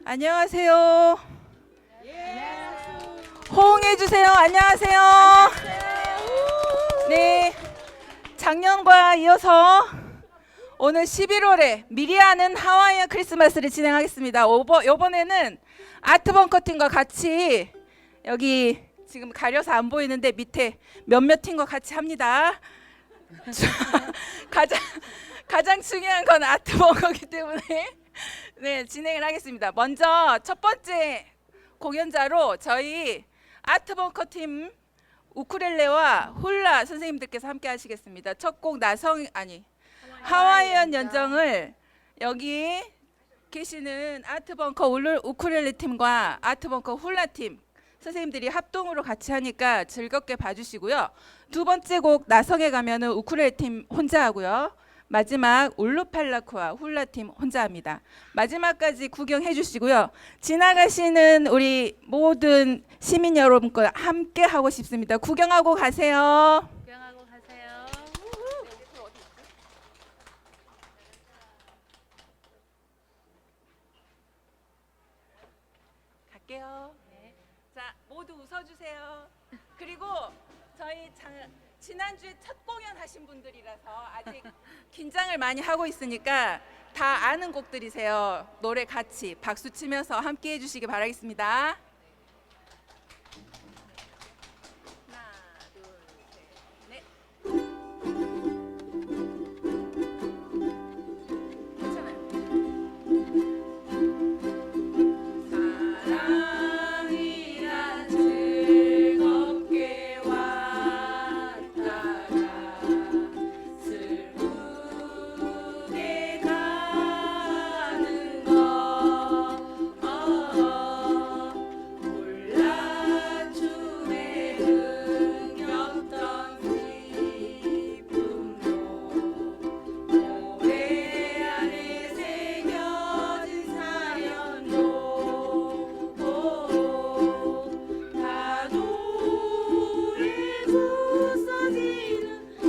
안녕하세요. 호응해 주세요. 안녕하세요. 네, 작년과 이어서 오늘 11월에 미리 하는 하와이안 크리스마스를 진행하겠습니다. 이번에는 아트벙커 팀과 같이 여기 지금 가려서 안 보이는데 밑에 몇몇 팀과 같이 합니다. 가장 중요한 건 아트벙커이기 때문에 네, 진행을 하겠습니다. 먼저 첫 번째 공연자로 저희 아트벙커 팀 우쿨렐레와 훌라 선생님들께서 함께 하시겠습니다. 첫 곡 하와이안 연정을 여기 계시는 아트벙커 우쿨렐레 팀과 아트벙커 훌라 팀 선생님들이 합동으로 같이 하니까 즐겁게 봐주시고요. 두 번째 곡 나성에 가면은 우쿨렐레 팀 혼자 하고요. 마지막 울루팔라쿠와 훌라팀 혼자 합니다. 마지막까지 구경해 주시고요. 지나가시는 우리 모든 시민 여러분과 함께 하고 싶습니다. 구경하고 가세요. 구경하고 가세요. 갈게요. 네. 자, 모두 웃어주세요. 그리고 저희 지난주에 첫 공연 하신 분들이라서 아직 긴장을 많이 하고 있으니까 다 아는 곡들이세요. 노래 같이 박수 치면서 함께 해주시기 바라겠습니다. 하나, 둘, 셋, 넷. 괜찮아요. 사랑이란 즐겁게 왔다가 슬프게 가는 것 몰라춤에 흥겹던 기쁨도 모래 안에 새겨진 사연도 파도에 부서지는 이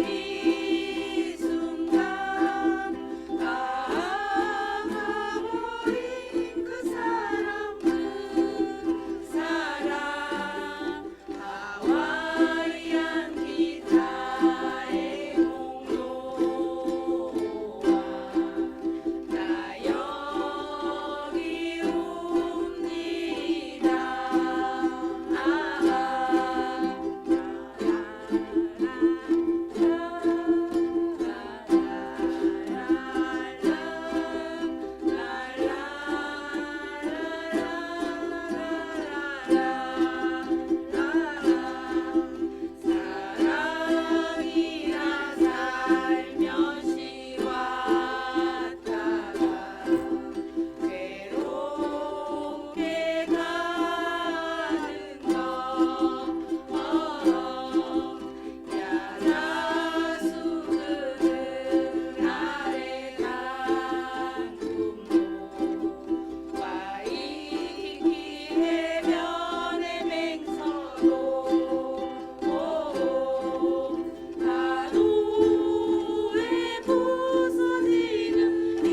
순간 가버린 그 사람 하와이안 기타의 공로와 나 여기 옵니다. 사랑이라 살며시 왔다가 외롭게 가는 것 야자수 그늘 아래 당금도 와이키키 해변의 맹서도 파도에 부서지는 이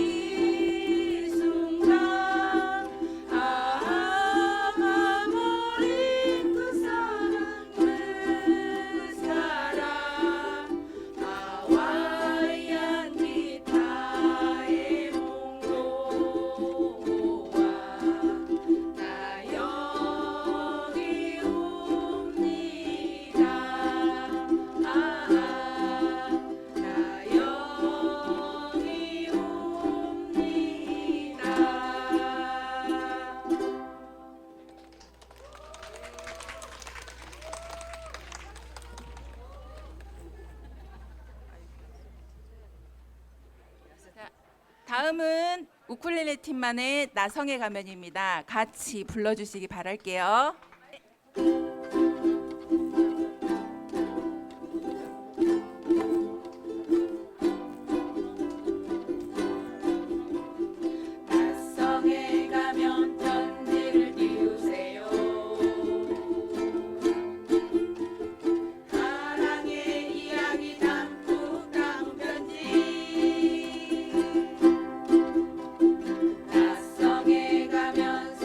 순간 가버린 그 사람 하와이안 기타의 몽로와 나 여기 옵니다. 나 여기 옵니다. 자, 다음은 우쿨렐레 팀만의 나성의 가면입니다. 같이 불러주시기 바랄게요. 나성에 가면 편지를 띄우세요. 사랑의 이야기 담고 따운 편지. 낯성에 가면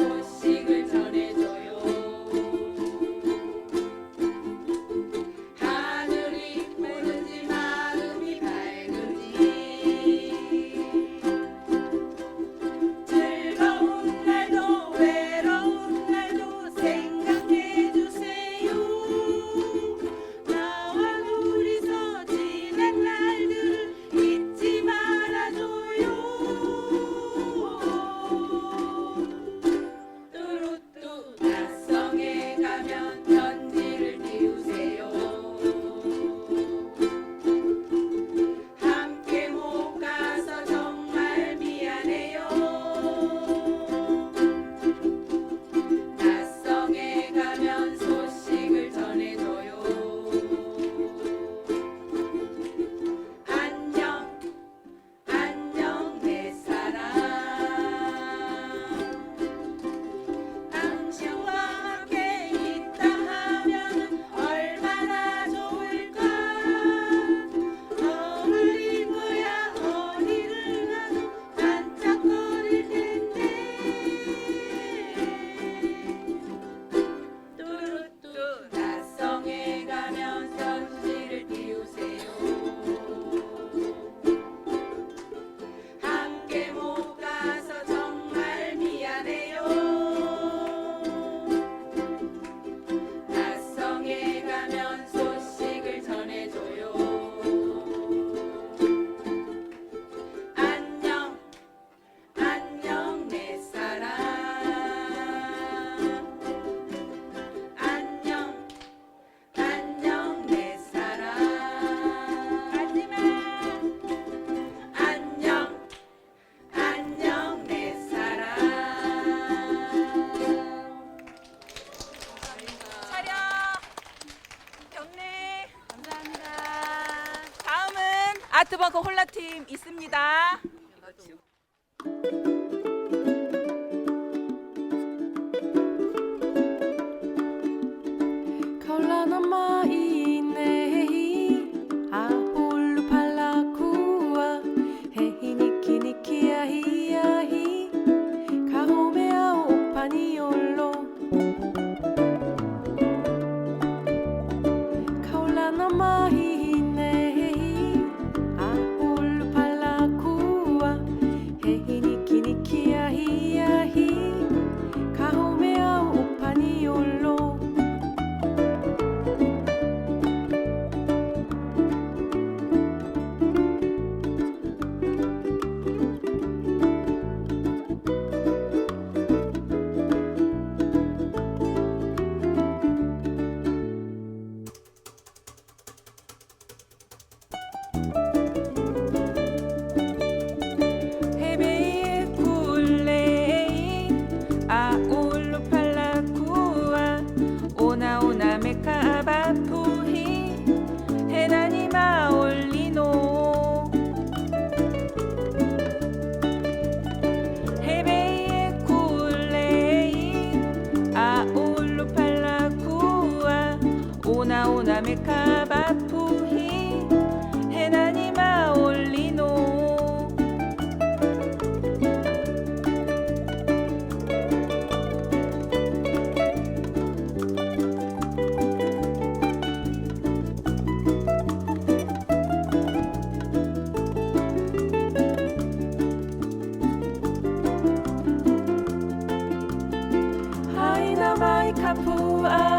아트벙커 홀라팀 있습니다. Kaulana mai nei ahulu palakua hehi niki niki ahi ahi kahome au paniolo Kaulana mai nei ahulu palakua hehi niki niki ahi ahi kahome au paniolo 헤베의 굴레이 아울루 팔라쿠아 오나 오나 메카바푸히 헤나니 마올리노 헤베의 굴레이 아울루 팔라쿠아 오나 오나 메카바푸히 헤나니 마올리노 하이나 마이 카푸아